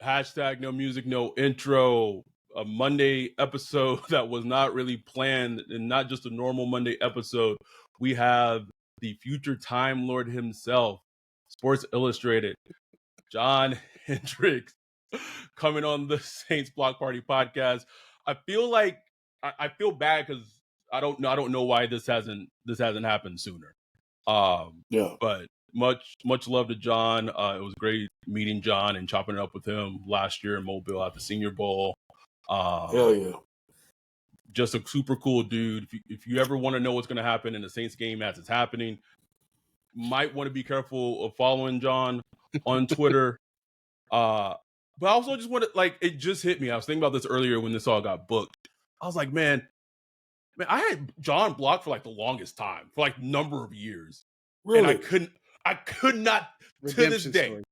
Hashtag no music, no intro. A Monday episode that was not really planned and not just a normal Monday episode. We have the future Time Lord himself, Sports Illustrated, John Hendrix, coming on the Saints Block Party podcast. I feel like I feel bad because I don't know why this hasn't happened sooner. Yeah. But much love to John. It was great meeting John and chopping it up with him last year in Mobile at the Senior Bowl. Hell yeah. Just a super cool dude. If you ever want to know what's going to happen in the Saints game as it's happening, might want to be careful of following John on Twitter. But I also just want to, like, it just hit me. I was thinking about this earlier when this all got booked. I was like, man, I had John blocked for like the longest time, for like number of years. Really? And I could not, Redemption to this day. story.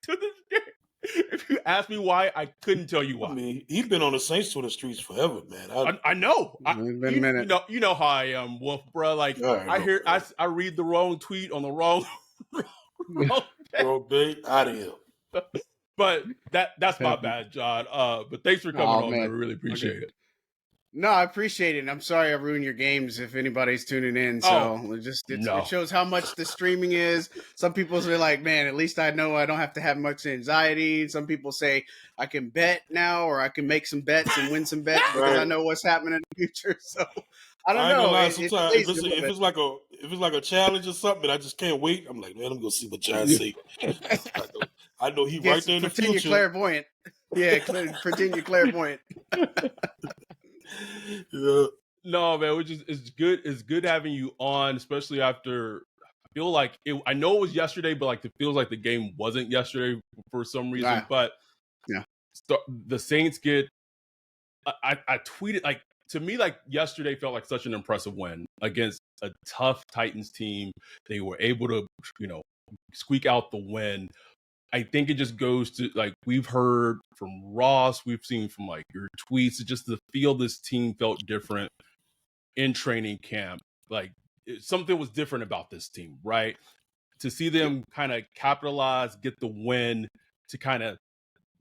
To this day. If you ask me why, I couldn't tell you why. I mean, he's been on the Saints Twitter streets forever, man. I know. It's been a minute. You know how I am, Wolf, bro. Like, I read the wrong tweet on the wrong Wrong day, out of here. But that's my bad, John. But thanks for coming on, man. I really appreciate it. No, I appreciate it. And I'm sorry I ruined your games if anybody's tuning in. So it shows how much the streaming is. Some people say like, man, at least I know I don't have to have much anxiety. Some people say I can bet now or I can make some bets and win some bets because I know what's happening in the future. So I don't know. Lie, sometimes if it's like a challenge or something, I just can't wait. I'm like, man, I'm gonna see what John say. I know he right there in the future. Pretend you're clairvoyant. Yeah, pretend you're clairvoyant. Yeah. No, man, it's good. It's good having you on, especially after I feel like I know it was yesterday, but like it feels like the game wasn't yesterday for some reason. Right. But the Saints get. I tweeted, like, to me, like, yesterday felt like such an impressive win against a tough Titans team. They were able to, squeak out the win. I think it just goes to, like, we've heard from Ross, we've seen from, like, your tweets, it's just the feel this team felt different in training camp. Like, something was different about this team, right? To see them kind of capitalize, get the win, to kind of,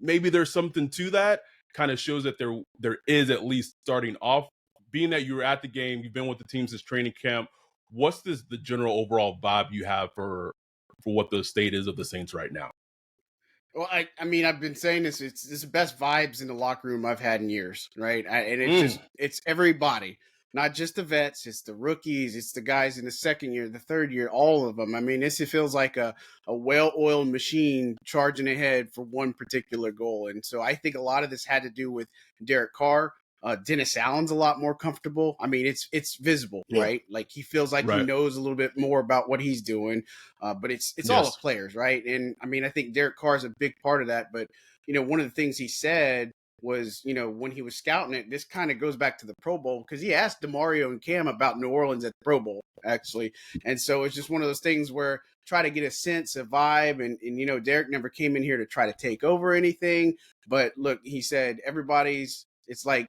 maybe there's something to that, kind of shows that there is at least starting off. Being that you were at the game, you've been with the team since training camp, what's the general overall vibe you have for what the state is of the Saints right now? Well, I mean, I've been saying this. It's the best vibes in the locker room I've had in years, right? And it's it's everybody, not just the vets. It's the rookies. It's the guys in the second year, the third year, all of them. I mean, it feels like a well-oiled machine charging ahead for one particular goal. And so I think a lot of this had to do with Derek Carr. Dennis Allen's a lot more comfortable. I mean, it's visible, right? Like he feels like he knows a little bit more about what he's doing. But it's all the players, right? And I mean, I think Derek Carr is a big part of that. But one of the things he said was, when he was scouting it, this kind of goes back to the Pro Bowl because he asked DeMario and Cam about New Orleans at the Pro Bowl, actually. And so it's just one of those things where try to get a sense, a vibe. And Derek never came in here to try to take over anything. But look, he said it's like,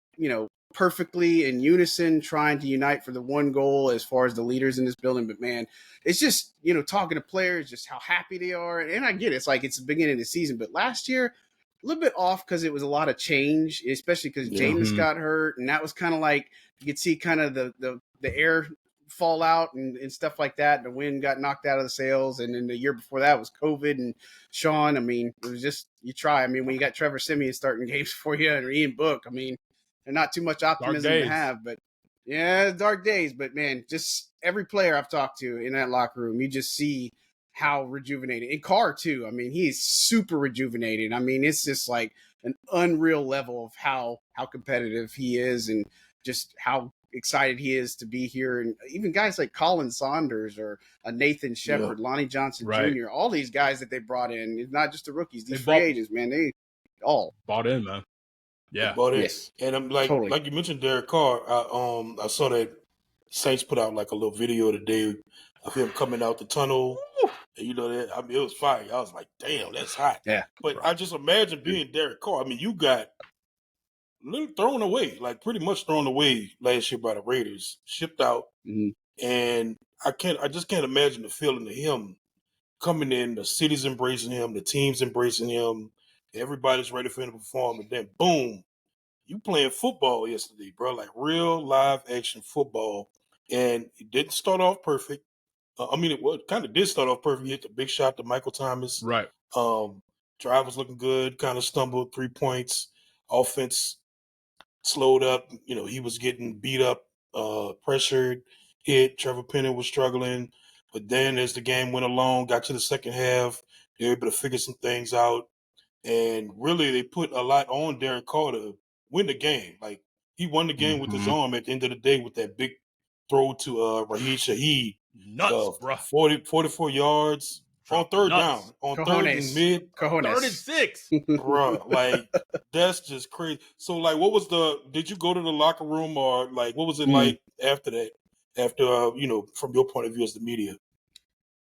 perfectly in unison, trying to unite for the one goal as far as the leaders in this building. But man, it's just, talking to players, just how happy they are. And I get it. It's like, it's the beginning of the season, but last year, a little bit off because it was a lot of change, especially because Jameis got hurt. And that was kind of like, you could see kind of the air fall out and stuff like that. The wind got knocked out of the sails. And then the year before that was COVID and Sean. I mean, it was just, you try. I mean, when you got Trevor Siemian starting games for you and Ian Book, I mean, they're not too much optimism to have, but dark days. But man, just every player I've talked to in that locker room, you just see how rejuvenated. And Carr too. I mean, he's super rejuvenated. I mean, it's just like an unreal level of how competitive he is and just how excited he is to be here. And even guys like Colin Saunders or Nathan Shepard, Lonnie Johnson Jr., all these guys that they brought in, it's not just the rookies, these free agents, man, they all bought in, man. Yeah. Yes. And I'm like you mentioned Derek Carr. I saw that Saints put out like a little video today of him coming out the tunnel. And that, I mean, it was fire. I was like, damn, that's hot. Yeah. But I just imagine being Derek Carr. I mean, you got thrown away, like pretty much thrown away last year by the Raiders, shipped out. Mm-hmm. And I just can't imagine the feeling of him coming in, the city's embracing him, the team's embracing him. Everybody's ready for him to perform, and then boom, you playing football yesterday, bro, like real live action football. And it didn't start off perfect. It kind of did start off perfect. He hit the big shot to Michael Thomas. Right. Drive was looking good, kind of stumbled 3 points. Offense slowed up. He was getting beat up, pressured, hit. Trevor Penny was struggling. But then as the game went along, got to the second half, they were able to figure some things out. And really, they put a lot on Derek Carr to win the game. Like, he won the game with his arm at the end of the day with that big throw to Raheem Shaheed. Nuts, bro. 44 yards on third down. On third and mid. Cojones. 3rd and 6. Bro, like, that's just crazy. So, like, did you go to the locker room, or, like, what was it like after that? After, from your point of view as the media?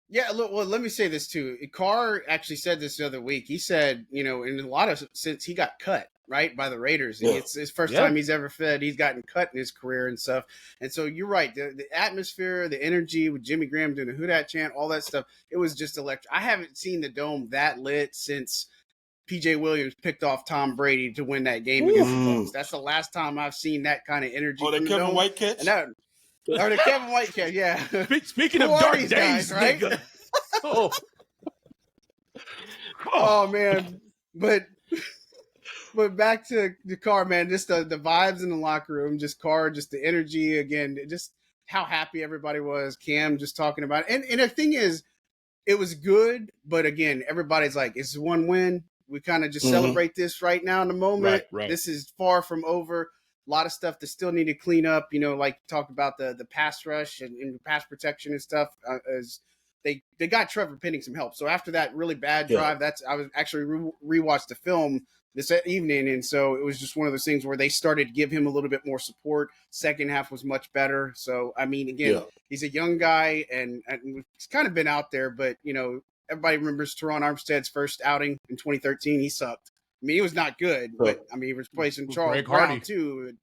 Yeah, look, well, let me say this too. Carr actually said this the other week. He said, in a lot of sense, he got cut, right, by the Raiders. And it's his first time he's ever fed. He's gotten cut in his career and stuff. And so you're right. The atmosphere, the energy with Jimmy Graham doing the Who Dat chant, all that stuff, it was just electric. I haven't seen the Dome that lit since PJ Williams picked off Tom Brady to win that game against the Bucs. That's the last time I've seen that kind of energy. Oh, that Kevin White catch? Or the Kevin White catch, yeah. Speaking of dark days, guys, right? Oh man, but back to the Carr, man. Just the vibes in the locker room, just Carr, just the energy again, just how happy everybody was. Cam just talking about it, and the thing is, it was good, but again, everybody's like, it's one win. We kind of just celebrate this right now in the moment. Right. This is far from over. A lot of stuff that still need to clean up, like talk about the pass rush and pass protection and stuff. As they got Trevor Penning some help. So after that really bad drive, I was actually rewatched the film this evening, and so it was just one of those things where they started to give him a little bit more support. Second half was much better. So I mean, again, he's a young guy, and he's kind of been out there, but everybody remembers Teron Armstead's first outing in 2013. He sucked. I mean, he was not good, but I mean, he was replacing Charles Brown too.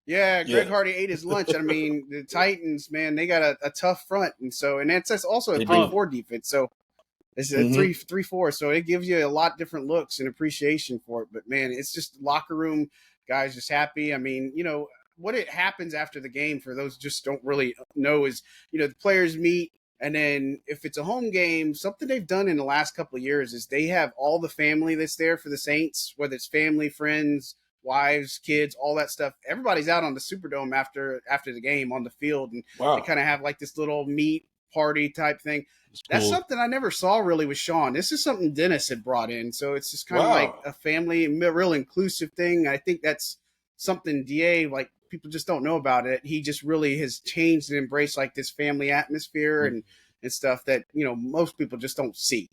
Yeah, Greg Hardy ate his lunch. I mean, the Titans, man, they got a tough front, and that's also a 3-4 defense. So it's a 3-4. So it gives you a lot different looks and appreciation for it. But man, it's just locker room guys just happy. I mean, what it happens after the game, for those who just don't really know, is the players meet. And then if it's a home game, something they've done in the last couple of years is they have all the family that's there for the Saints, whether it's family, friends, wives, kids, all that stuff. Everybody's out on the Superdome after the game on the field. And they kind of have like this little meet party type thing. That's cool. Something I never saw really with Sean. This is something Dennis had brought in. So it's just kind of like a family, real inclusive thing. I think that's something DA, like, people just don't know about it. He just really has changed and embraced like this family atmosphere and stuff that, most people just don't see.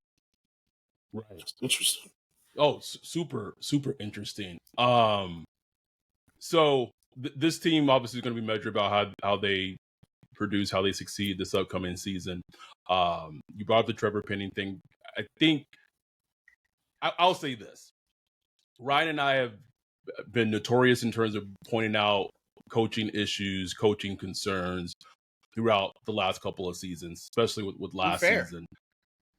Right. That's interesting. Oh, super, super interesting. So this team obviously is going to be measured about how they produce, how they succeed this upcoming season. You brought up the Trevor Penning thing. I think I'll say this. Ryan and I have been notorious in terms of pointing out coaching issues, coaching concerns throughout the last couple of seasons, especially with last season.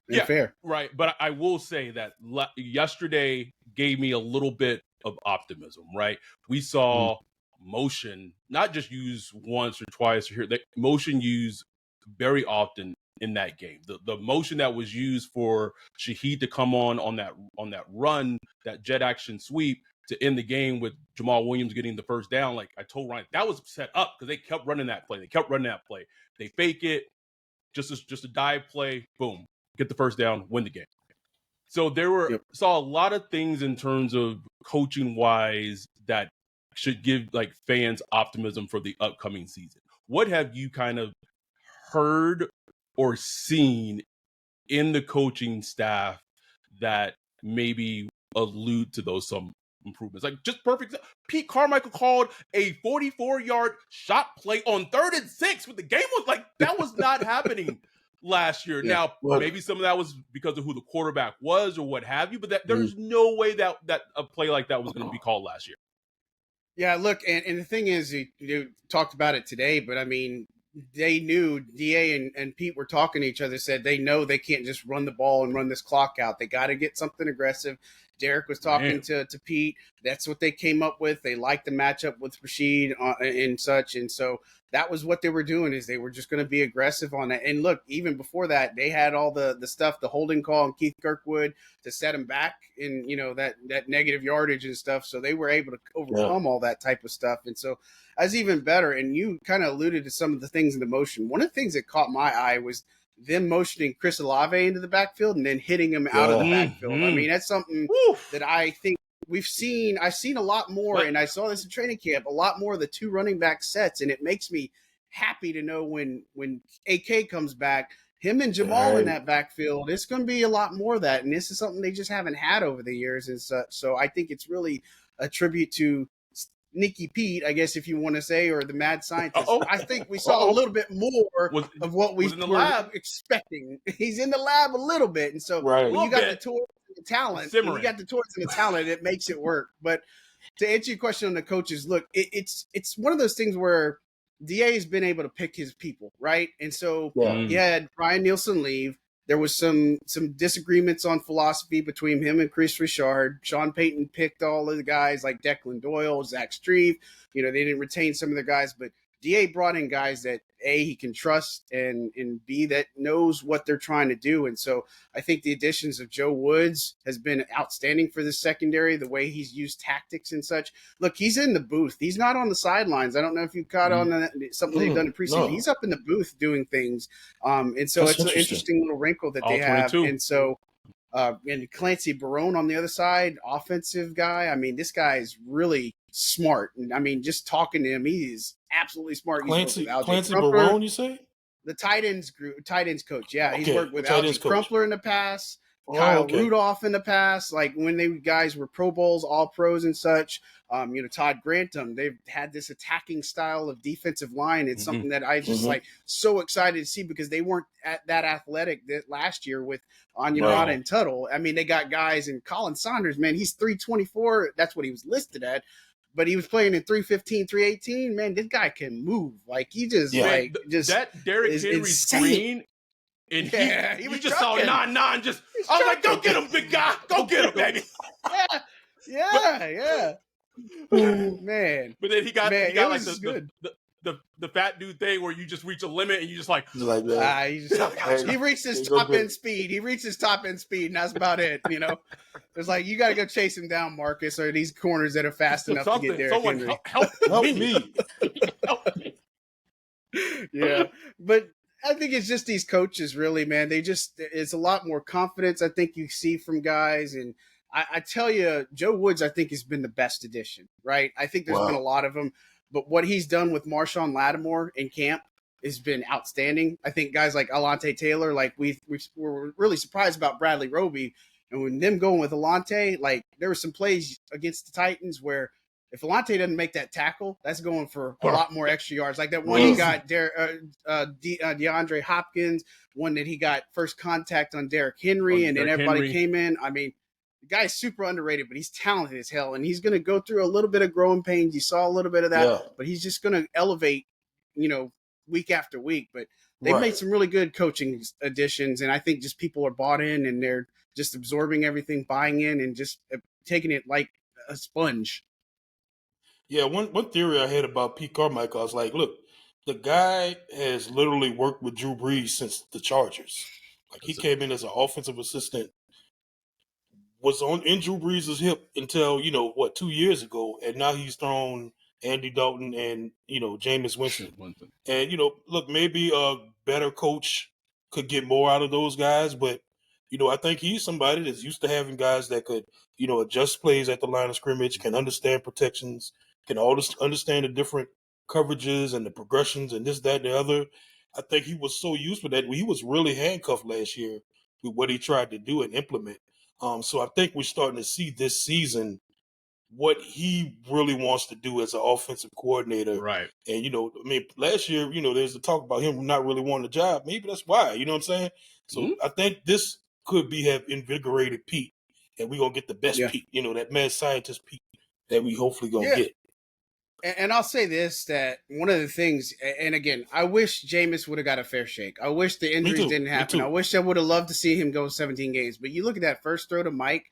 Yeah, fair. Right. But I will say that yesterday gave me a little bit of optimism, right? We saw motion, not just used once or twice or here, motion used very often in that game. The motion that was used for Shaheed to come on that run, that jet action sweep, to end the game with Jamal Williams getting the first down. Like I told Ryan, that was set up because they kept running that play. They fake it, just a dive play, boom, get the first down, win the game. So saw a lot of things in terms of coaching wise that should give like fans optimism for the upcoming season. What have you kind of heard or seen in the coaching staff that maybe allude to those some improvements? Like just perfect. Pete Carmichael called a 44-yard shot play on 3rd and 6 when the game was like, that was not happening last year. Now, maybe some of that was because of who the quarterback was or what have you, but there's no way that a play like that was going to be called last year. Yeah, look, and the thing is, you talked about it today, but I mean, they knew, DA and Pete were talking to each other, said they know they can't just run the ball and run this clock out. They got to get something aggressive. Derek was talking to Pete. That's what they came up with. They liked the matchup with Rashid and such. And so that was what they were doing, is they were just going to be aggressive on that. And look, even before that, they had all the stuff, the holding call on Keith Kirkwood to set him back in, that negative yardage and stuff. So they were able to overcome all that type of stuff. And so that's even better. And you kind of alluded to some of the things in the motion. One of the things that caught my eye was them motioning Chris Olave into the backfield and then hitting him out of the backfield. I mean, that's something that I think I've seen a lot more, and I saw this in training camp, a lot more of the 2 running back sets, and it makes me happy to know when AK comes back, him and Jamal in that backfield, it's going to be a lot more of that, and this is something they just haven't had over the years and such. So I think it's really a tribute to Sneaky Pete, I guess, if you want to say, or the mad scientist. I think we saw a little bit more of what we were expecting. He's in the lab a little bit, and so when you got the tours and the talent, it makes it work. But to answer your question on the coaches, look, it's one of those things where DA has been able to pick his people, right? And so you had Brian Nielsen leave. There was some disagreements on philosophy between him and Chris Richard. Sean Payton picked all of the guys like Declan Doyle, Zach Streve. They didn't retain some of the guys, but DA brought in guys that A, he can trust, and B, that knows what they're trying to do. And so I think the additions of Joe Woods has been outstanding for the secondary, the way he's used tactics and such. Look, he's in the booth. He's not on the sidelines. I don't know if you caught on that, something they've done in preseason. No. He's up in the booth doing things. And so it's an interesting little wrinkle that they have. And so and Clancy Barone on the other side, offensive guy. I mean, this guy is really smart. And I mean, just talking to him, he is absolutely smart. Clancy Barone, you say? The tight ends coach. Yeah, he's worked with Algie Crumpler in the past, Kyle Rudolph in the past, like when they guys were Pro Bowls, all pros and such. Todd Grantham, they've had this attacking style of defensive line. It's something that I just so excited to see, because they weren't that athletic last year with Onyemata and Tuttle. I mean, they got guys, and Colin Saunders, man, he's 324. That's what he was listed at. But he was playing in 315, 318. Man, this guy can move. Like, he just that Derrick Henry screen. And he was just trucking. Saw 9-9. Just I was like, go get him, big guy. Go get him, baby. Yeah. Man. But then he got like the fat dude thing where you just reach a limit and you just like he reached his top end speed. And that's about it. It's like, you got to go chase him down, Marcus, or these corners that are fast enough to get there. Someone help me. Yeah, but I think it's just these coaches, really, man. It's a lot more confidence, I think, you see from guys. And I tell you, Joe Woods, I think, has been the best addition, right? I think there's been a lot of them. But what he's done with Marshawn Lattimore in camp has been outstanding. I think guys like Alante Taylor, like we were really surprised about Bradley Roby. And when them going with Alante, like, there were some plays against the Titans where if Alante doesn't make that tackle, that's going for a lot more extra yards. Like that one he got DeAndre Hopkins, one that he got first contact on Derrick Henry, and then everybody came in. I mean, the guy's super underrated, but he's talented as hell, and he's going to go through a little bit of growing pains. You saw a little bit of that, but he's just going to elevate, week after week. But they've made some really good coaching additions, and I think just people are bought in, and they're just absorbing everything, buying in, and just taking it like a sponge. Yeah, one theory I had about Pete Carmichael, I was like, look, the guy has literally worked with Drew Brees since the Chargers. Like, he came in as an offensive assistant, was in Drew Brees' hip until, 2 years ago, and now he's thrown Andy Dalton and, Jameis Winston. And, look, maybe a better coach could get more out of those guys, but, I think he's somebody that's used to having guys that could, adjust plays at the line of scrimmage, can understand protections, can understand the different coverages and the progressions and this, that, and the other. I think he was so used to that. He was really handcuffed last year with what he tried to do and implement. So I think we're starting to see this season what he really wants to do as an offensive coordinator. Right. And, last year, there's the talk about him not really wanting a job. Maybe that's why, you know what I'm saying? So I think this could have invigorated Pete, and we're going to get the best Pete, that mad scientist Pete that we hopefully going to get. And I'll say this, that one of the things, and again, I wish Jameis would have got a fair shake. I wish the injuries didn't happen. I wish I would have loved to see him go 17 games. But you look at that first throw to Mike,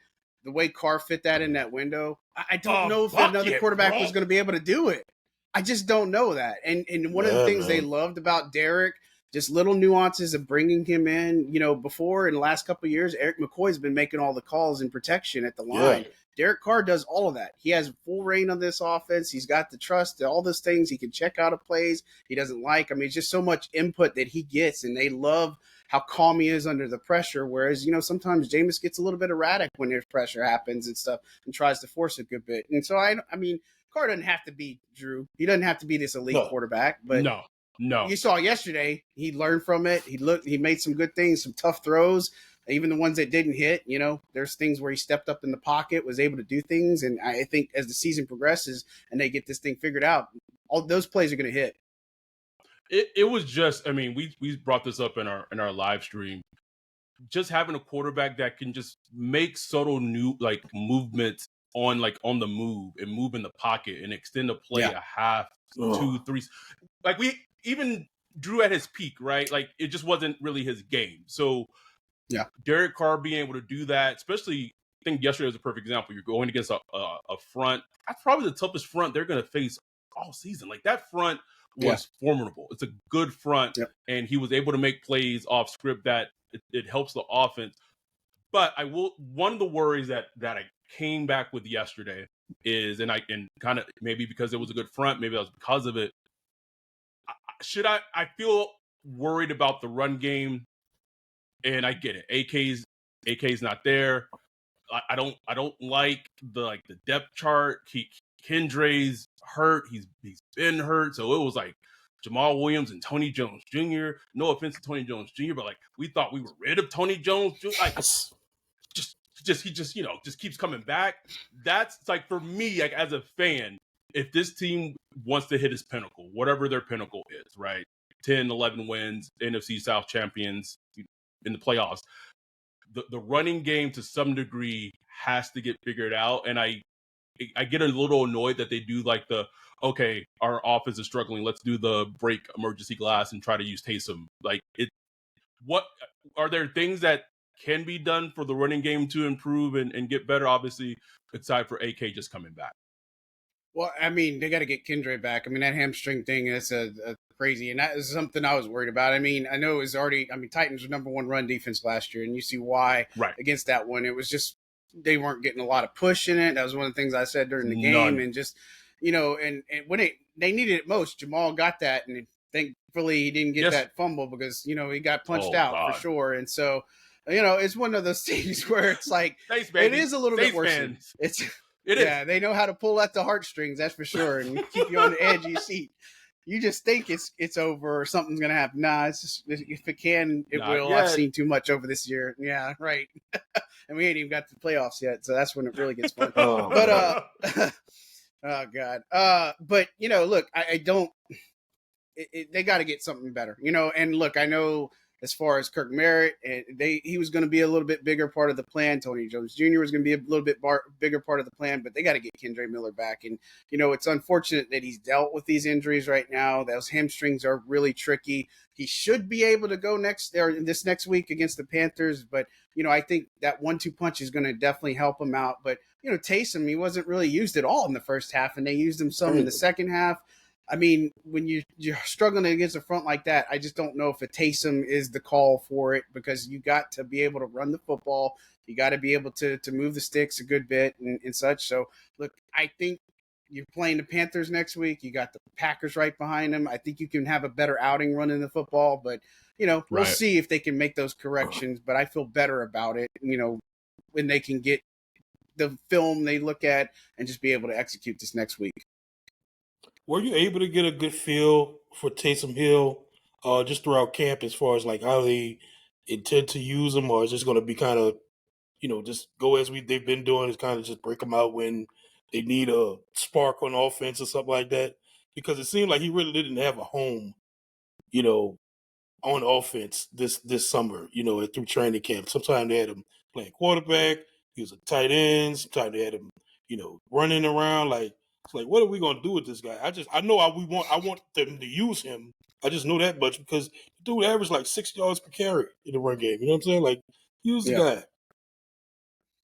the way Carr fit that in that window, I don't know if another quarterback was going to be able to do it. I just don't know that. And one of the things they loved about Derek, just little nuances of bringing him in, before in the last couple of years, Eric McCoy's been making all the calls and protection at the line. Yeah. Derek Carr does all of that. He has full reign on this offense. He's got the trust, all those things. He can check out of plays he doesn't like. I mean, it's just so much input that he gets, and they love how calm he is under the pressure. Whereas, sometimes Jameis gets a little bit erratic when there's pressure happens and stuff and tries to force a good bit. And so, I mean, Carr doesn't have to be Drew. He doesn't have to be this elite quarterback. But no. You saw yesterday, he learned from it. He made some good things, some tough throws. Even the ones that didn't hit, there's things where he stepped up in the pocket, was able to do things. And I think as the season progresses and they get this thing figured out, all those plays are going to hit. It was just, I mean, we brought this up in our live stream. Just having a quarterback that can just make subtle movements on the move and move in the pocket and extend the play a half, 2, 3. Like even Drew at his peak, right? Like it just wasn't really his game. So Derek Carr being able to do that, especially I think yesterday was a perfect example. You're going against a front. That's probably the toughest front they're going to face all season. Like that front was formidable. It's a good front, and he was able to make plays off script that it helps the offense. But one of the worries that I came back with yesterday is, and kind of maybe because it was a good front, maybe that was because of it. I feel worried about the run game, and I get it. AK's not there. I don't like the depth chart. Hendrix hurt. He's been hurt. So it was like Jamal Williams and Tony Jones Jr. No offense to Tony Jones Jr., but we thought we were rid of Tony Jones Jr. He just keeps coming back. That's for me, as a fan, if this team wants to hit its pinnacle, whatever their pinnacle is, right? 10, 11 wins, NFC South champions in the playoffs. The running game to some degree has to get figured out. And I get a little annoyed that they do our offense is struggling. Let's do the break emergency glass and try to use Taysom. What are there things that can be done for the running game to improve and get better, obviously, aside for AK just coming back? Well, I mean, they got to get Kendra back. I mean, that hamstring thing is a crazy, and that is something I was worried about. I mean, I know it was already, Titans were number one run defense last year, and you see why against that one. It was just they weren't getting a lot of push in it. That was one of the things I said during the game. And just, and when they needed it most, Jamal got that, and thankfully he didn't get that fumble because, he got punched out for sure. And so, it's one of those things where it's like, Thanks, it is a little bit worse. It is. They know how to pull at the heartstrings, that's for sure, and keep you on the edge of your seat. You just think it's over or something's going to happen. Nah, it's just, if it can, it will. Yet. I've seen too much over this year. Yeah, right. And we ain't even got to the playoffs yet, so that's when it really gets fun. Oh God. But look, I don't. They got to get something better, And look, I know as far as Kirk Merritt, he was going to be a little bit bigger part of the plan. Tony Jones Jr. was going to be a little bit bigger part of the plan, but they got to get Kendre Miller back. And, it's unfortunate that he's dealt with these injuries right now. Those hamstrings are really tricky. He should be able to go this next week against the Panthers, but, I think that 1-2 punch is going to definitely help him out. But, Taysom, he wasn't really used at all in the first half, and they used him some in the second half. I mean, when you're struggling against a front like that, I just don't know if a Taysom is the call for it, because you got to be able to run the football. You got to be able to move the sticks a good bit and such. So, look, I think you're playing the Panthers next week. You got the Packers right behind them. I think you can have a better outing running the football, but, we'll see if they can make those corrections. But I feel better about it, when they can get the film they look at and just be able to execute this next week. Were you able to get a good feel for Taysom Hill just throughout camp as far as how they intend to use him, or is this going to be kind of, just go as they've been doing, is kind of just break them out when they need a spark on offense or something like that? Because it seemed like he really didn't have a home, on offense this summer, through training camp. Sometimes they had him playing quarterback. He was a tight end. Sometimes they had him, running around it's like, what are we gonna do with this guy? I know I want them to use him. I just know that much because the dude averaged 6 yards per carry in the run game. You know what I'm saying? Use the guy.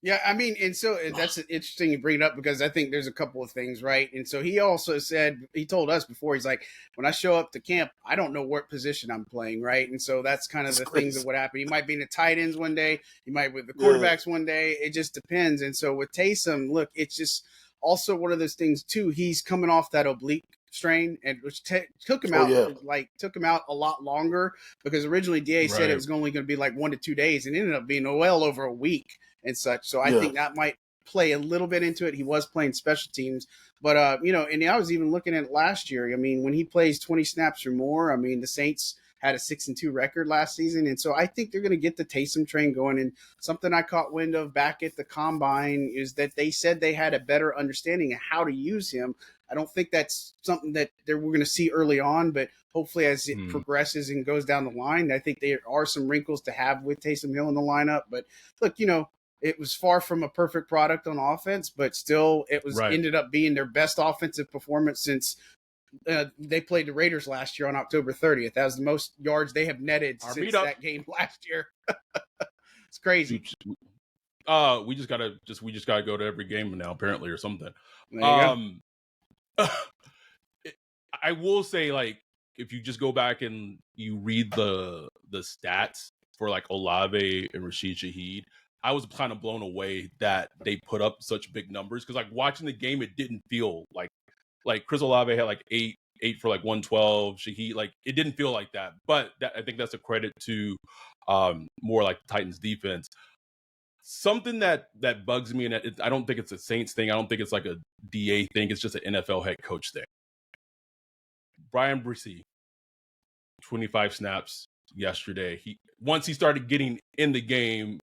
Yeah, I mean, and so that's interesting you bring it up because I think there's a couple of things, right? And so he also said, he told us before, he's like, when I show up to camp, I don't know what position I'm playing, right? And so that's kind of That's the things crazy. of what happened. He might be in the tight ends one day, he might be with the Yeah. quarterbacks one day. It just depends. And so with Taysom, look, it's just also one of those things too. He's coming off that oblique strain, and which took him Oh out yeah. took him out a lot longer because originally DA said it Right. was only going to be like 1 to 2 days, and it ended up being well over a week and such. So I Yeah. think that might play a little bit into it. He was playing special teams, but and I was even looking at it last year. I mean, when he plays 20 snaps or more, I mean, the Saints had a 6-2 record last season, and so I think they're going to get the Taysom train going. And something I caught wind of back at the combine is that they said they had a better understanding of how to use him. I don't think that's something that we're going to see early on, but hopefully as it progresses and goes down the line, I think there are some wrinkles to have with Taysom Hill in the lineup. But look, it was far from a perfect product on offense, but still it was ended up being their best offensive performance since they played the Raiders last year on October 30th. That was the most yards they have netted since that game last year. It's crazy. We just gotta go to every game now, apparently, or something. There you go. I will say, like, if you just go back and you read the stats for like Olave and Rashid Shaheed, I was kind of blown away that they put up such big numbers because, like, watching the game, it didn't feel like Chris Olave had like eight for like 112. Shaheed, like, it didn't feel like that. But I think that's a credit to more like the Titans defense. Something that bugs me, and I don't think it's a Saints thing. I don't think it's like a DA thing. It's just an NFL head coach thing. Brian Bresee, 25 snaps yesterday. Once he started getting in the game,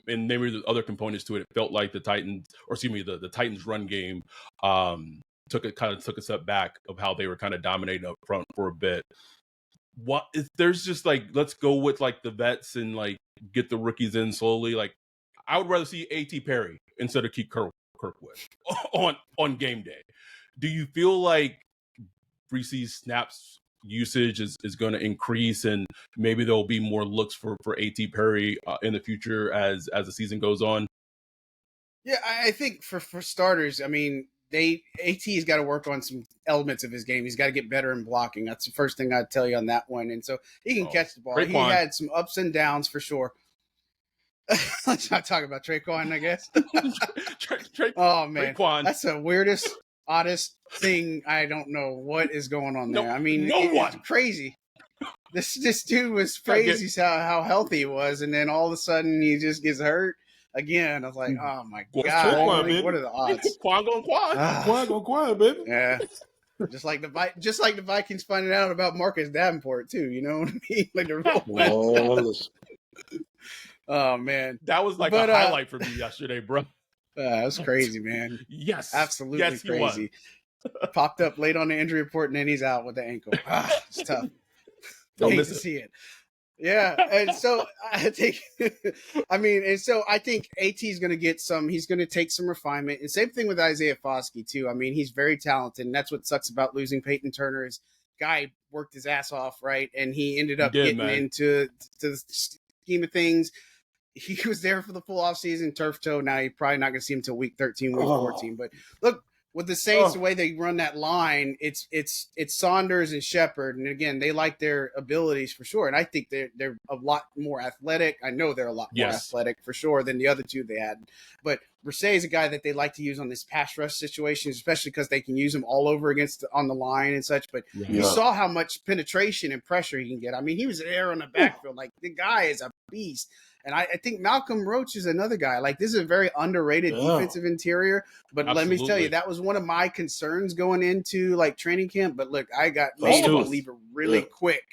and maybe the other components to it, it felt like the Titans run game took a step back of how they were kind of dominating up front for a bit. What if there's just like, let's go with like the vets and like get the rookies in slowly? Like, I would rather see A.T. Perry instead of Keith Kirkwood on game day. Do you feel like Breezy's snaps usage is going to increase, and maybe there'll be more looks for A.T. Perry in the future as the season goes on? Yeah, I think for starters, I mean, AT's got to work on some elements of his game. He's got to get better in blocking. That's the first thing I'd tell you on that one. And so he can catch the ball. He had some ups and downs for sure. Let's not talk about Traquan, I guess. Oh man, Traquan. That's the weirdest, oddest thing. I don't know what is going on there. I mean, it's crazy. This dude was crazy how healthy he was, and then all of a sudden he just gets hurt again. I was like, oh my god, what are the odds? Quan going Quan, baby. Yeah. Just like the Vikings finding out about Marcus Davenport too, you know what I mean? Like the oh man, that was like a highlight for me yesterday, bro. That's crazy, man. Yes, absolutely crazy. Popped up late on the injury report, and then he's out with the ankle. It's tough. Don't hate to see it. Yeah, and so I think, I think AT is going to get some. He's going to take some refinement, and same thing with Isaiah Foskey too. I mean, he's very talented, and that's what sucks about losing Peyton Turner. Is guy worked his ass off, right, and he ended up getting into the scheme of things. He was there for the full offseason, turf toe. Now you're probably not going to see him until week 13, week 14. But look, with the Saints, the way they run that line, it's Saunders and Shepard, and again, they like their abilities for sure. And I think they're a lot more athletic. I know they're a lot more athletic for sure than the other two they had. But Bresee is a guy that they like to use on this pass rush situations, especially because they can use him all over on the line and such. But you saw how much penetration and pressure he can get. I mean, he was there on the backfield. Like, the guy is a beast. And I think Malcolm Roach is another guy. Like, this is a very underrated defensive interior. But let me tell you, that was one of my concerns going into like training camp. But look, I got made a believer really quick.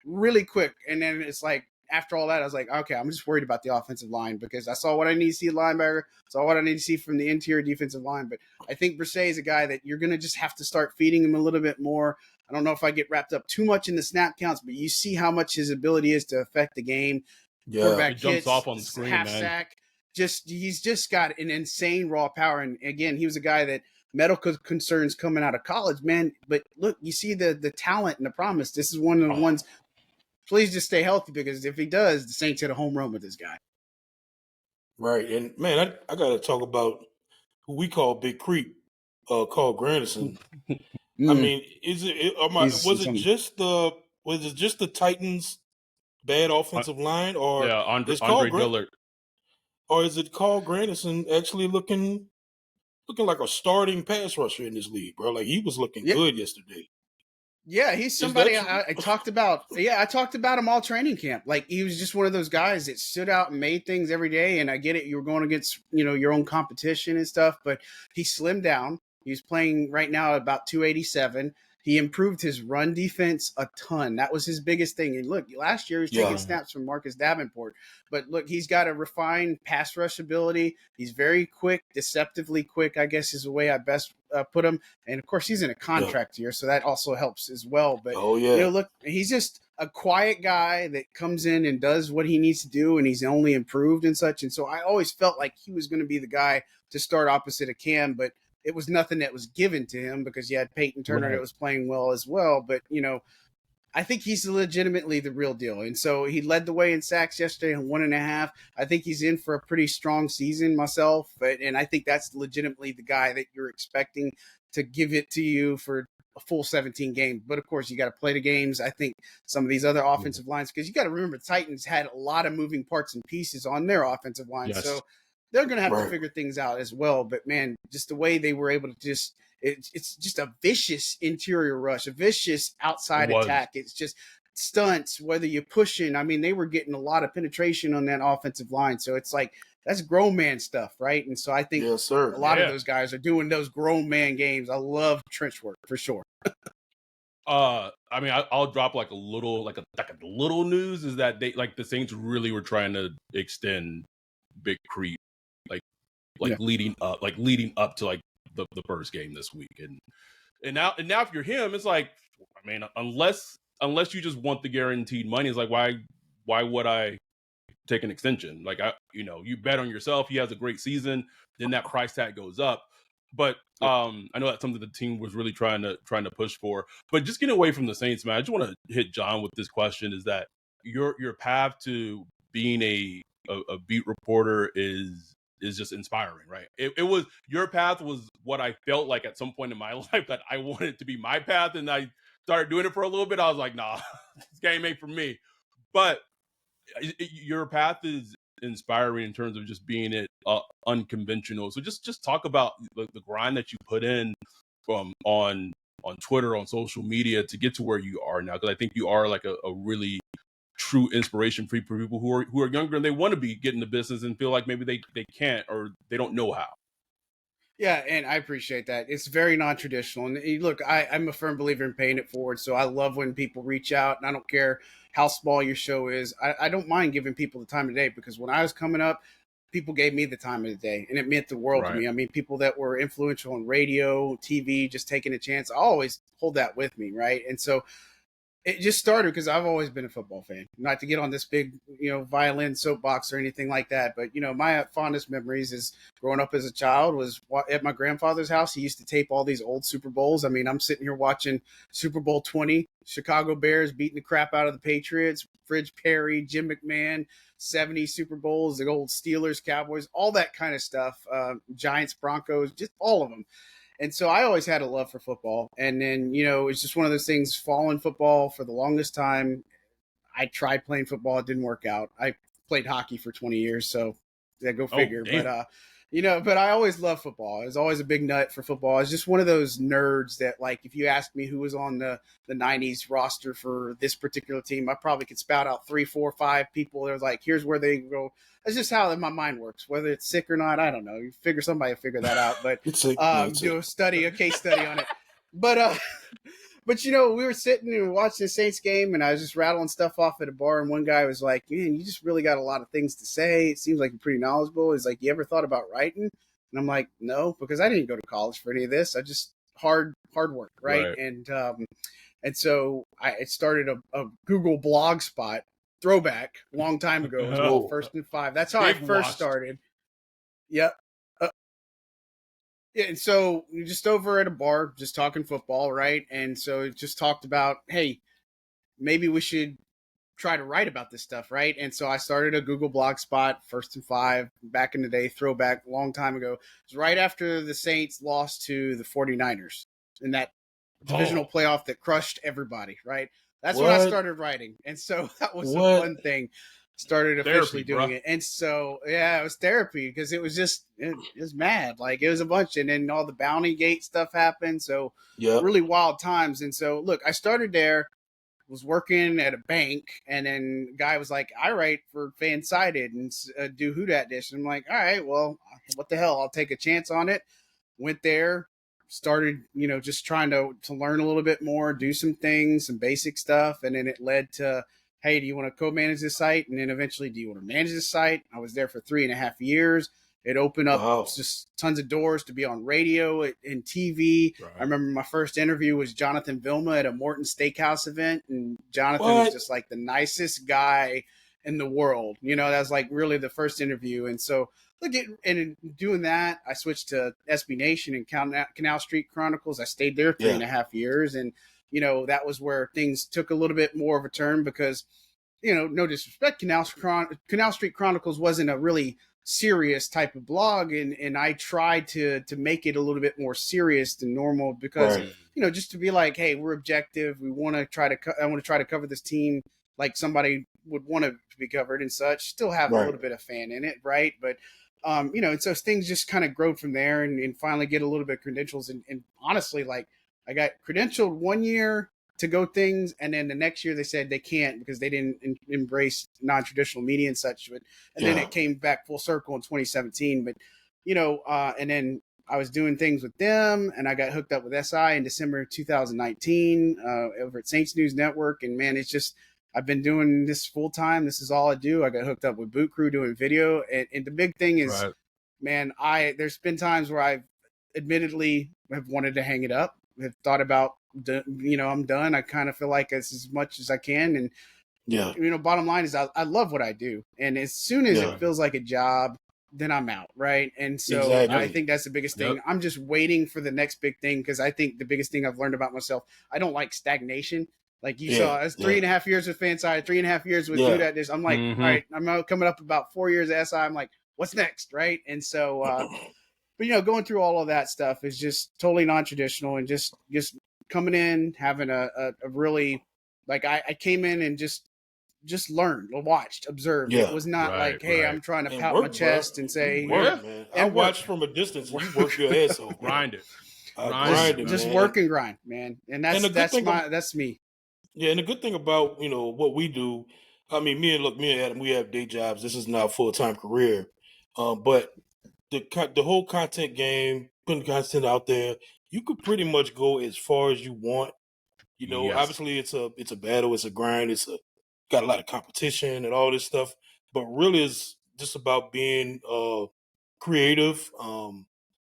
And then it's like, after all that, I was like, okay, I'm just worried about the offensive line because I saw what I need to see at linebacker, saw what I need to see from the interior defensive line. But I think Bresee is a guy that you're going to just have to start feeding him a little bit more. I don't know if I get wrapped up too much in the snap counts, but you see how much his ability is to affect the game. Quarterback jumps off on the screen, half man. Sack. He's just got an insane raw power. And again, he was a guy that medical concerns coming out of college, man. But look, you see the talent and the promise. This is one of the ones. Please just stay healthy, because if he does, the Saints hit a home run with this guy. Right. And man, I got to talk about who we call Big Creep, Carl Granderson. I mean, He's something. Was it just the Titans' bad offensive line, or Yeah, is Andre Dillard. or is it Carl Granderson actually looking like a starting pass rusher in this league, bro? Like, he was looking good yesterday. Yeah, he's Is that somebody true? I talked about. Yeah, I talked about him all training camp. Like, he was just one of those guys that stood out and made things every day. And I get it, you were going against, your own competition and stuff, but he slimmed down. He's playing right now at about 287. He improved his run defense a ton. That was his biggest thing. And look, last year he was taking Yeah. snaps from Marcus Davenport. But look, he's got a refined pass rush ability. He's very quick, deceptively quick, I guess is the way I best put him. And of course, he's in a contract year, so that also helps as well. But Oh yeah. look, he's just a quiet guy that comes in and does what he needs to do, and he's only improved and such. And so I always felt like he was going to be the guy to start opposite of Cam, but it was nothing that was given to him because you had Peyton Turner that was playing well as well. But I think he's legitimately the real deal. And so he led the way in sacks yesterday on 1.5. I think he's in for a pretty strong season myself. And I think that's legitimately the guy that you're expecting to give it to you for a full 17 games. But of course, you got to play the games. I think some of these other offensive lines, because you got to remember, the Titans had a lot of moving parts and pieces on their offensive line. Yes. So they're going to have to figure things out as well. But man, just the way they were able to just, it's just a vicious interior rush, a vicious outside attack. It's just stunts, whether you're pushing. I mean, they were getting a lot of penetration on that offensive line. So it's like, that's grown man stuff, right? And so I think a lot of those guys are doing those grown man games. I love trench work for sure. I mean, I'll drop like a little news is that the Saints really were trying to extend Big Creep, leading up to like the first game this week, and now if you're him, it's like, I mean, unless you just want the guaranteed money, it's like, why would I take an extension? Like, you bet on yourself. He has a great season, then that price tag goes up. But I know that's something the team was really trying to push for. But just getting away from the Saints, man, I just want to hit John with this question: is that your path to being a beat reporter is just inspiring, right? It was, your path was what I felt like at some point in my life that I wanted to be my path, and I started doing it for a little bit. I was like, nah, this game ain't for me. But your path is inspiring in terms of just being unconventional. So just talk about the grind that you put in from on Twitter, on social media, to get to where you are now, because I think you are like a really true inspiration for people who are younger and they want to be getting the business and feel like maybe they can't, or they don't know how. Yeah, and I appreciate that. It's very non-traditional. And look, I'm a firm believer in paying it forward. So I love when people reach out, and I don't care how small your show is. I don't mind giving people the time of day, because when I was coming up, people gave me the time of the day, and it meant the world to me. I mean, people that were influential on radio, TV, just taking a chance, I always hold that with me, right? And so it just started because I've always been a football fan. Not to get on this big, violin soapbox or anything like that, but my fondest memories is growing up as a child was at my grandfather's house. He used to tape all these old Super Bowls. I mean, I'm sitting here watching Super Bowl 20, Chicago Bears beating the crap out of the Patriots, Fridge Perry, Jim McMahon, 70 Super Bowls, the old Steelers, Cowboys, all that kind of stuff. Giants, Broncos, just all of them. And so I always had a love for football. And then, it's just one of those things, following football for the longest time. I tried playing football. It didn't work out. I played hockey for 20 years. So yeah, go figure. But I always loved football. I was always a big nut for football. I was just one of those nerds that, like, if you asked me who was on the 90s roster for this particular team, I probably could spout out 3, 4, 5 people. They're like, here's where they go. That's just how my mind works. Whether it's sick or not, I don't know. Somebody will figure that out. But do a case study on it. But we were sitting and watching the Saints game, and I was just rattling stuff off at a bar, and one guy was like, man, you just really got a lot of things to say. It seems like you're pretty knowledgeable. He's like, you ever thought about writing? And I'm like, no, because I didn't go to college for any of this. I just hard work, right? And so I started a Google blog spot, throwback, long time ago. It was called First and Five. That's how I first started. Yep. Yeah, and so we just over at a bar, just talking football, right? And so it just talked about, hey, maybe we should try to write about this stuff, right? And so I started a Google blog spot, First and Five, back in the day, throwback, long time ago. It was right after the Saints lost to the 49ers in that divisional playoff that crushed everybody, right? That's when I started writing. And so that was a fun thing. Started officially doing it. And so, yeah, it was therapy because it was just, it was mad. Like, it was a bunch. And then all the Bounty Gate stuff happened. So really wild times. And so, look, I started there, was working at a bank, and then a guy was like, I write for Fansided and do Who Dat Dish. And I'm like, all right, well, what the hell? I'll take a chance on it. Went there, started, just trying to learn a little bit more, do some things, some basic stuff. And then it led to, hey, do you want to co-manage this site? And then eventually, do you want to manage this site? I was there for 3.5 years. It opened up just tons of doors to be on radio and TV. Right. I remember my first interview was Jonathan Vilma at a Morton Steakhouse event. And Jonathan was just like the nicest guy in the world. That was like really the first interview. And so in doing that, I switched to SB Nation and Canal Street Chronicles. I stayed there 3.5 years. And, that was where things took a little bit more of a turn because, no disrespect, Canal Street Chronicles wasn't a really serious type of blog, and I tried to make it a little bit more serious than normal because just to be like, hey, we're objective, I want to try to cover this team like somebody would want to be covered and such, still have a little bit of fan in it, right? But and so things just kind of growed from there and finally get a little bit of credentials and honestly, like, I got credentialed 1 year to go things, and then the next year they said they can't because they didn't embrace non-traditional media and such. But then it came back full circle in 2017. But and then I was doing things with them, and I got hooked up with SI in December 2019 over at Saints News Network. And man, it's just, I've been doing this full time. This is all I do. I got hooked up with Boot Crew doing video, and the big thing is, man, there's been times where I've admittedly have wanted to hang it up. Have thought about, I'm done. I kind of feel like it's as much as I can. And, bottom line is I love what I do. And as soon as it feels like a job, then I'm out. Right. And so I think that's the biggest thing. I'm just waiting for the next big thing. Cause I think the biggest thing I've learned about myself, I don't like stagnation. Like you saw, it's 3.5 years with Fanside, 3.5 years with Do That Dish. I'm like, all right, I'm coming up about 4 years at SI. I'm like, what's next? Right. And so, but going through all of that stuff is just totally non-traditional and just coming in, having a really, like, I came in and just learned, watched, observed. It was not like, hey, I'm trying to pout my chest and say, man. I watched from a distance and you work your ass off. Grind it. Just work and grind, man. And that's me. Yeah, and the good thing about, what we do, I mean, me and Adam, we have day jobs. This is not a full-time career. But the whole content game, putting content out there, you could pretty much go as far as you want. Obviously it's a battle, it's a grind, got a lot of competition and all this stuff. But really it's just about being creative,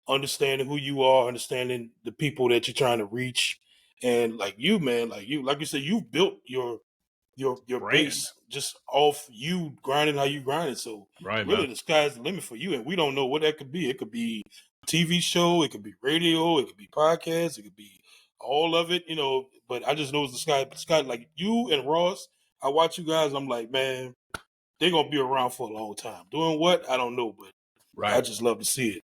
understanding who you are, understanding the people that you're trying to reach. And like you said, you've built your base just off you grinding how you grinded. So really the sky's the limit for you. And we don't know what that could be. It could be a TV show, it could be radio, it could be podcast, it could be all of it, but I just know it's the sky, like you and Ross, I watch you guys, I'm like, man, they're going to be around for a long time. Doing what? I don't know, but I just love to see it.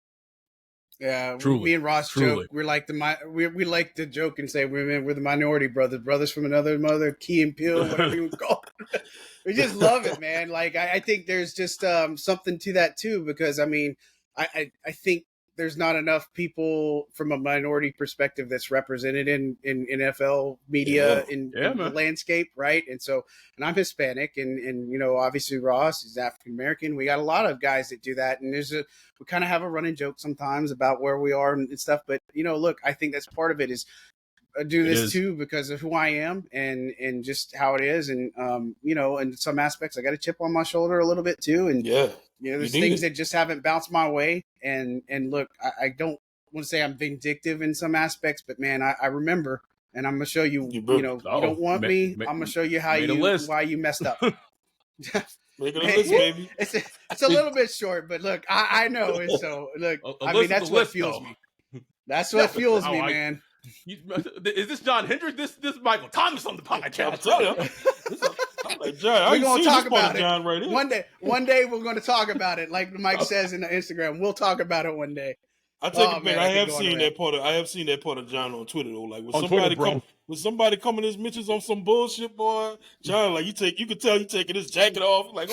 Yeah, me and Ross joke. We're like we like to joke and say we're the minority brothers from another mother, Key and Peele, whatever you would call it. We just love it, man. Like I think there's just something to that too, because I mean, I think there's not enough people from a minority perspective that's represented in NFL media in the landscape, right? And so, and I'm Hispanic, and obviously Ross is African American. We got a lot of guys that do that, and we kind of have a running joke sometimes about where we are and stuff. But look, I think that's part of it is I do this too because of who I am and just how it is, and in some aspects I got a chip on my shoulder a little bit too, and there's things that just haven't bounced my way. And look, I don't want to say I'm vindictive in some aspects, but man, I remember, and I'm gonna show you. You don't want me. I'm gonna show you why you messed up. Make it a list, baby. It's a little bit short, but look, I know. And so look, I mean, that's what fuels me. That's what fuels me, man. Is this John Hendrix? This Michael Thomas on the podcast? Like John, we're gonna talk about it John right here. One day we're gonna talk about it. Like Mike says in the Instagram, we'll talk about it one day. I take it back. I have seen that part of John on Twitter though. Like when somebody coming his mentions on some bullshit, boy, John, like you could tell he taking his jacket off. Like,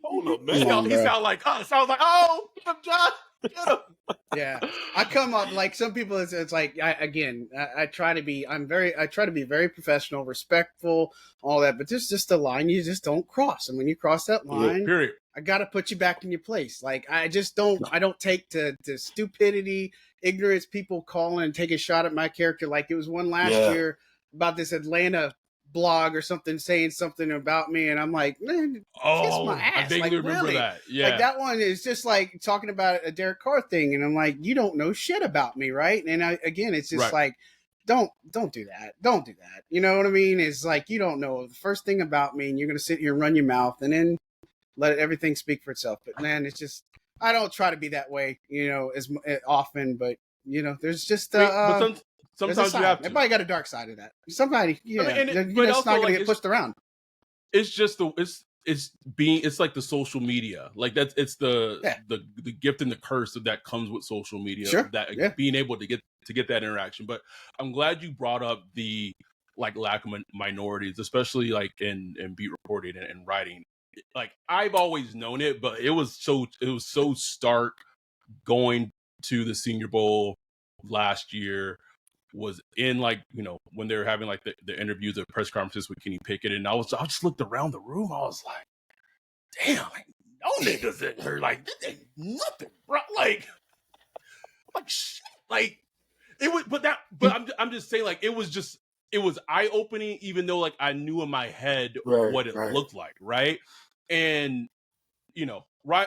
hold up, man. He sounds like, oh, get him, John. Get him. Yeah, I come up like some people. It's like I try to be. I try to be very professional, respectful, all that. But there's just a line you just don't cross, and when you cross that line, period. I got to put you back in your place. Like I just don't. I don't take to stupidity, ignorance. People calling and taking a shot at my character. Like it was one last year about this Atlanta blog or something saying something about me, and I'm like, man, kiss my ass. I vaguely remember that. Yeah, like that one is just like talking about a Derek Carr thing, and I'm like, you don't know shit about me, right? And again, it's just like, don't do that. Don't do that. You know what I mean? It's like you don't know the first thing about me, and you're gonna sit here and run your mouth, and then let everything speak for itself. But man, it's just I don't try to be that way, as often, but there's just sometimes you have to. Everybody got a dark side of that. Somebody, but it's not going to get pushed around. It's just it's like the social media. Like it's the gift and the curse that comes with social media. Sure. Being able to get that interaction. But I'm glad you brought up the lack of minorities, especially like in beat reporting and writing. Like I've always known it, but it was so stark going to the Senior Bowl last year. Was in when they were having like the interviews, the press conferences with Kenny Pickett, and I just looked around the room. I was like, damn, no niggas in here. Like this ain't nothing, bro. Like shit. Like it was, but I'm just saying, like it was eye opening, even though like I knew in my head what it looked like, right? And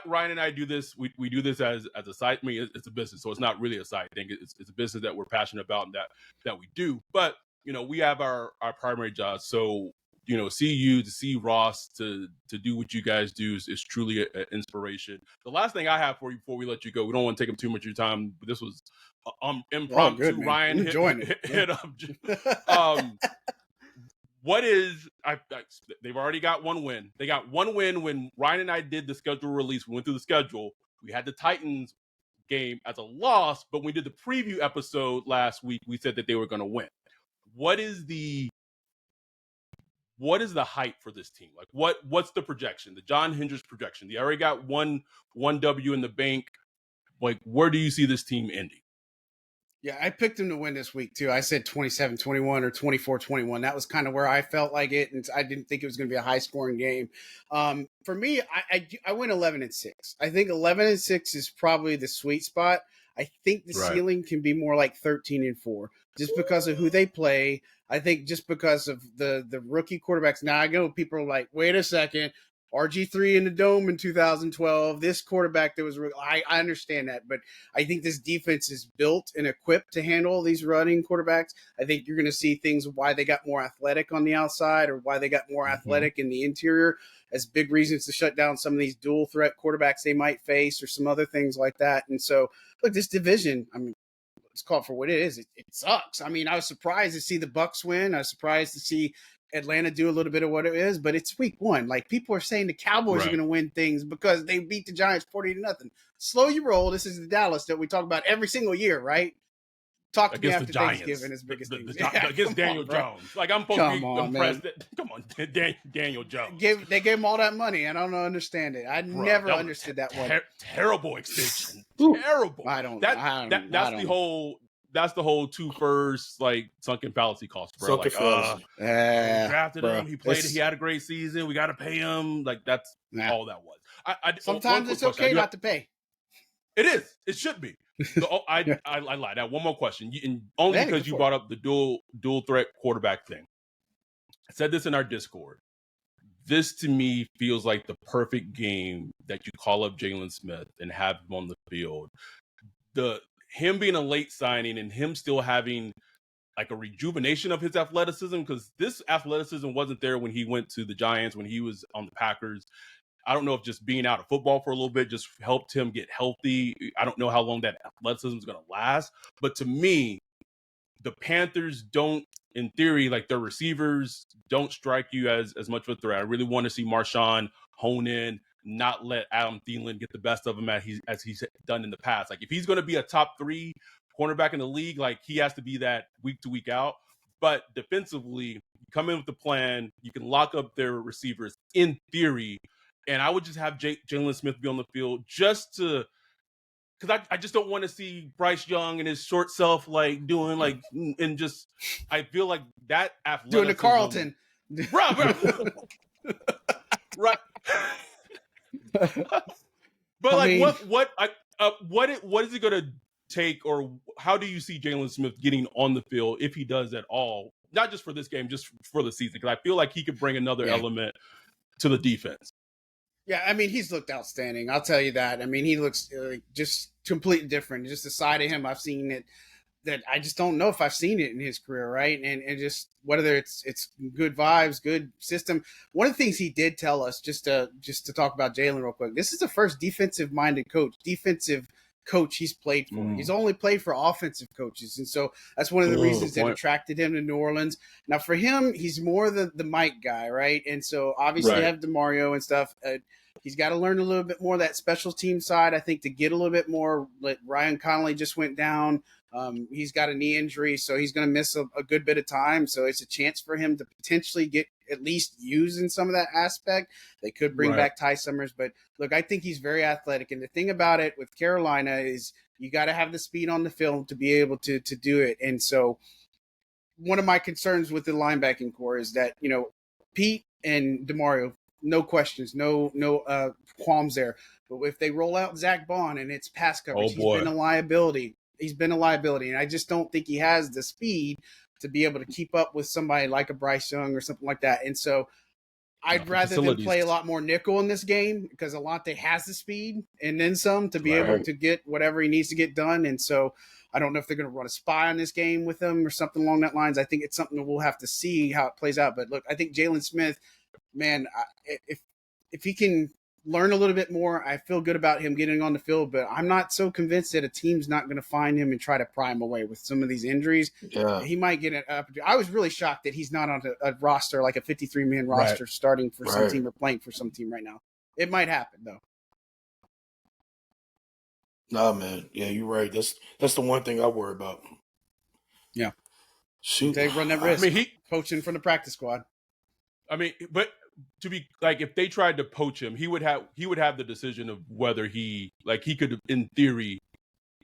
Ryan and I do this. We do this as a side. I mean, it's a business, so it's not really a side thing. It's a business that we're passionate about and that we do. But we have our primary jobs. So to see Ross, to do what you guys do is truly an inspiration. The last thing I have for you before we let you go, we don't want to take up too much of your time. But this was impromptu. Good, Ryan I'm enjoying hit up. What is they've already got one win. They got one win when Ryan and I did the schedule release. We went through the schedule. We had the Titans game as a loss, but when we did the preview episode last week, we said that they were going to win. What is the hype for this team? Like what's the projection? The John Hendrix projection. They already got one W in the bank. Like where do you see this team ending? Yeah, I picked them to win this week, too. I said 27-21 or 24-21. That was kind of where I felt like it, and I didn't think it was going to be a high-scoring game. For me, I went 11-6. I think 11-6 is probably the sweet spot. I think the ceiling can be more like 13-4, just because of who they play. I think just because of the rookie quarterbacks. Now, I know people are like, wait a second. RG3 in the dome in 2012. This quarterback that was, I understand that, but I think this defense is built and equipped to handle these running quarterbacks. I think you're going to see things why they got more athletic on the outside or why they got more athletic in the interior as big reasons to shut down some of these dual threat quarterbacks they might face or some other things like that. And so, look, this division, I mean, it's called for what it is. It sucks. I mean, I was surprised to see the Bucs win. I was surprised to see Atlanta do a little bit of what it is, but it's week one. Like people are saying the Cowboys are going to win things because they beat the Giants 40-0. Slow your roll. This is the Dallas that we talk about every single year, right? Talk to me after Thanksgiving is biggest thing. Against Daniel Jones. Like I'm supposed to be impressed. Come on, Daniel Jones. They gave him all that money. I don't understand it. I never understood that one. Terrible extension. Terrible. That's the whole 2 first sunken fallacy cost, bro. Like, we drafted him. He played. He had a great season. We got to pay him. Like that's all that was. Sometimes it's okay not to pay. It is. It should be. I lied. I have one more question, and only because you brought up the dual threat quarterback thing. I said this in our Discord. This to me feels like the perfect game that you call up Jalen Smith and have him on the field. Him being a late signing and him still having like a rejuvenation of his athleticism, because this athleticism wasn't there when he went to the Giants, when he was on the Packers. I don't know if just being out of football for a little bit just helped him get healthy. I don't know how long that athleticism is going to last. But to me, the Panthers don't, in theory, like their receivers don't strike you as much of a threat. I really want to see Marshawn hone in, not let Adam Thielen get the best of him as he's done in the past. Like if he's going to be a top 3 cornerback in the league, like he has to be that week to week out. But defensively, you come in with the plan, you can lock up their receivers in theory. And I would just have Jalen Smith be on the field just to, because I just don't want to see Bryce Young and his short self like doing like, and just, I feel like that athleticism. Doing the Carlton. Right. But I mean, what is it going to take, or how do you see Jalen Smith getting on the field if he does at all? Not just for this game, just for the season, because I feel like he could bring another element to the defense. Yeah, I mean, he's looked outstanding. I'll tell you that. I mean, he looks just completely different. Just the side of him, I've seen it that I just don't know if I've seen it in his career, right? And just whether it's good vibes, good system. One of the things he did tell us, just to talk about Jalen real quick, this is the first defensive coach he's played for. He's only played for offensive coaches. And so that's one of the reasons that attracted him to New Orleans. Now for him, he's more the Mike guy, right? And so obviously you have DeMario and stuff. He's got to learn a little bit more of that special team side, I think, to get a little bit more. Like Ryan Connolly just went down. He's got a knee injury, so he's going to miss a good bit of time. So it's a chance for him to potentially get at least used in some of that aspect. They could bring back Ty Summers. But look, I think he's very athletic. And the thing about it with Carolina is you got to have the speed on the field to be able to do it. And so one of my concerns with the linebacking core is that, Pete and DeMario, no questions, no qualms there. But if they roll out Zach Bond and it's pass coverage, he's been a liability. And I just don't think he has the speed to be able to keep up with somebody like a Bryce Young or something like that. And so I'd rather them play a lot more nickel in this game because Alante has the speed and then some to be able to get whatever he needs to get done. And so I don't know if they're going to run a spy on this game with him or something along that lines. I think it's something that we'll have to see how it plays out. But look, I think Jalen Smith, man, if he can learn a little bit more, I feel good about him getting on the field, but I'm not so convinced that a team's not going to find him and try to pry him away with some of these injuries. Yeah. He might get an opportunity. I was really shocked that he's not on a roster, like a 53-man roster starting for some team or playing for some team right now. It might happen, though. Nah, man. Yeah, you're right. That's the one thing I worry about. Yeah. Shoot. They run that risk. I mean, coaching from the practice squad. I mean, but to be like, if they tried to poach him, he would have the decision of whether he could, in theory,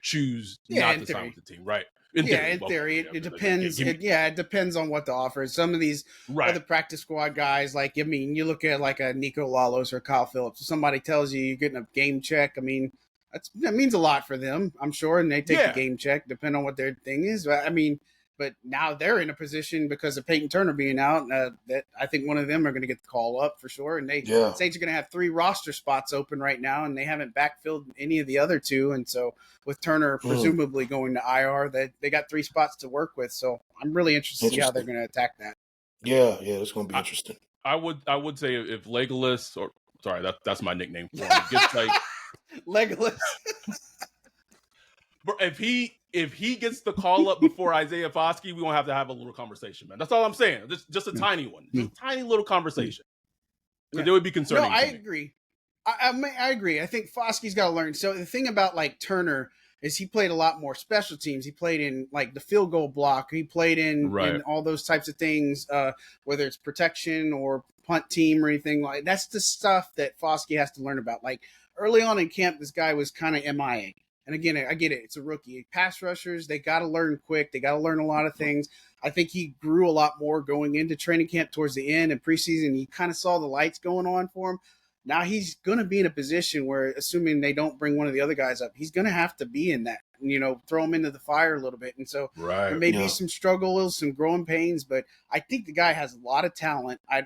choose not to sign with the team, right? In theory, it depends. It depends on what the offer is. Some of these other practice squad guys, like, I mean, you look at like a Nico Lalos or Kyle Phillips. If somebody tells you you're getting a game check, I mean, that means a lot for them, I'm sure, and they take the game check, depending on what their thing is. I mean. But now they're in a position because of Peyton Turner being out that I think one of them are going to get the call up for sure. And Saints are going to have 3 roster spots open right now, and they haven't backfilled any of the other 2. And so with Turner presumably going to IR, they got 3 spots to work with. So I'm really interested to see how they're going to attack that. Yeah, it's going to be interesting. I would say if Legolas, or sorry, that's my nickname for him, gets like Legolas. If he gets the call up before Isaiah Foskey, we won't have to have a little conversation, man. That's all I'm saying. Just a tiny one. Just a tiny little conversation. So they would be concerning. No, I agree. I agree. I think Foskey's got to learn. So the thing about like Turner is he played a lot more special teams. He played in like the field goal block. He played in all those types of things, whether it's protection or punt team or anything like that's the stuff that Foskey has to learn about. Like early on in camp, this guy was kind of MIA. And again, I get it. It's a rookie. Pass rushers, they got to learn quick. They got to learn a lot of things. I think he grew a lot more going into training camp towards the end and preseason. He kind of saw the lights going on for him. Now he's going to be in a position where, assuming they don't bring one of the other guys up, he's going to have to be in that, throw him into the fire a little bit. And so there may be some struggles, some growing pains, but I think the guy has a lot of talent. I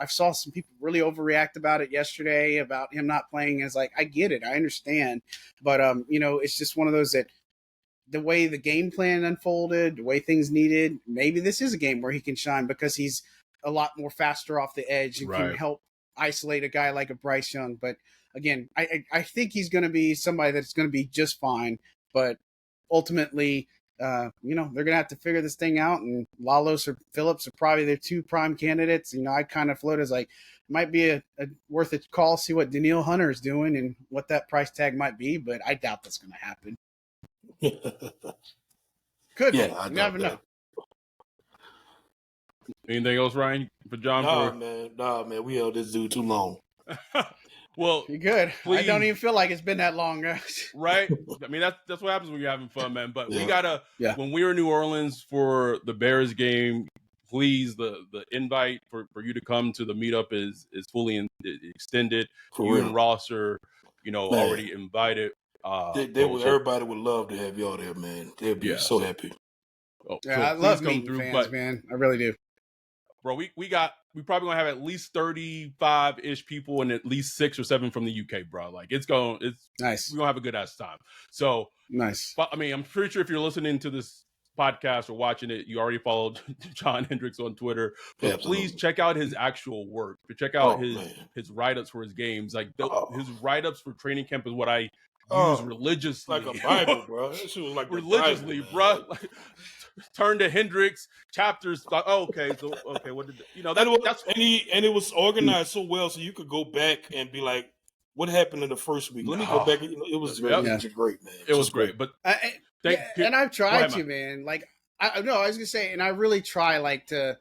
saw some people really overreact about it yesterday about him not playing. It's like, I get it. I understand. But, it's just one of those that the way the game plan unfolded, the way things needed, maybe this is a game where he can shine because he's a lot more faster off the edge and can help isolate a guy like a Bryce Young. But again, I think he's going to be somebody that's going to be just fine. But ultimately, they're gonna have to figure this thing out. And Lalos or Phillips are probably their two prime candidates. I kind of float as like might be a worth a call, see what Daniil Hunter is doing and what that price tag might be, but I doubt that's gonna happen. Could be. You never know. Anything else, Ryan, for John? Nah, man. We held this dude too long. Well, you're good. Please. I don't even feel like it's been that long, right? I mean, that's what happens when you're having fun, man. But we gotta. When we were in New Orleans for the Bears game, please, the invite for you to come to the meetup is fully extended. You and Ross are, already invited. Everybody would love to have y'all there, man. They'd be so happy. I love meeting fans, man. I really do. Bro, we probably gonna have at least 35-ish people and at least 6 or 7 from the UK, bro. Like it's nice. We're gonna have a good ass time. So nice. I mean, I'm pretty sure if you're listening to this podcast or watching it, you already followed John Hendrix on Twitter. But please check out his actual work. Check out his write-ups for his games. Like his write-ups for training camp is what I use religiously. Like a Bible, bro. That shit was like religiously, Bible, bro. Like, turn to Hendrix chapters. Like, what did that's and it was organized so well, so you could go back and be like, what happened in the first week? Let me go back. It was great, man. It was great, but and I've tried to, man. Like I was gonna say, and I really try to.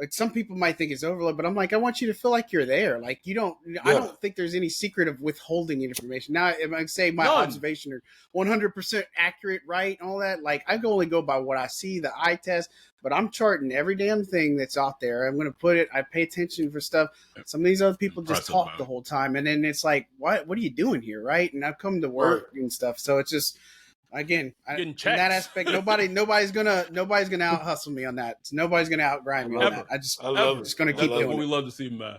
Like some people might think it's overload, but I'm like, I want you to feel like you're there. Like I don't think there's any secret of withholding information. Now, if I say my observation are 100% accurate, right, and all that, like I can only go by what I see, the eye test, but I'm charting every damn thing that's out there. I'm going to put it, I pay attention for stuff. Some of these other people just talk the whole time. And then it's like, what are you doing here? Right. And I've come to work and stuff. So it's just, again, in that aspect, nobody's gonna out hustle me on that. Nobody's gonna out grind me on that. I'm just gonna keep doing it. We love to see, man.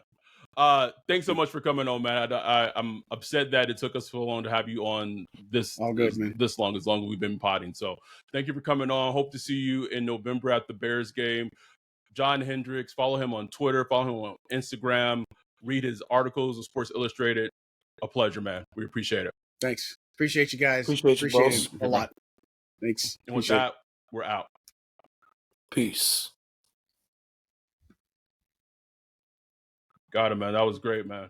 Thanks so much for coming on, man. I'm upset that it took us so long to have you on this long, as long as we've been potting. So thank you for coming on. Hope to see you in November at the Bears game. John Hendrix, follow him on Twitter, follow him on Instagram, read his articles of Sports Illustrated. A pleasure, man. We appreciate it. Thanks. Appreciate you guys. Appreciate it a lot. Thanks. And with that, we're out. Peace. Got it, man. That was great, man.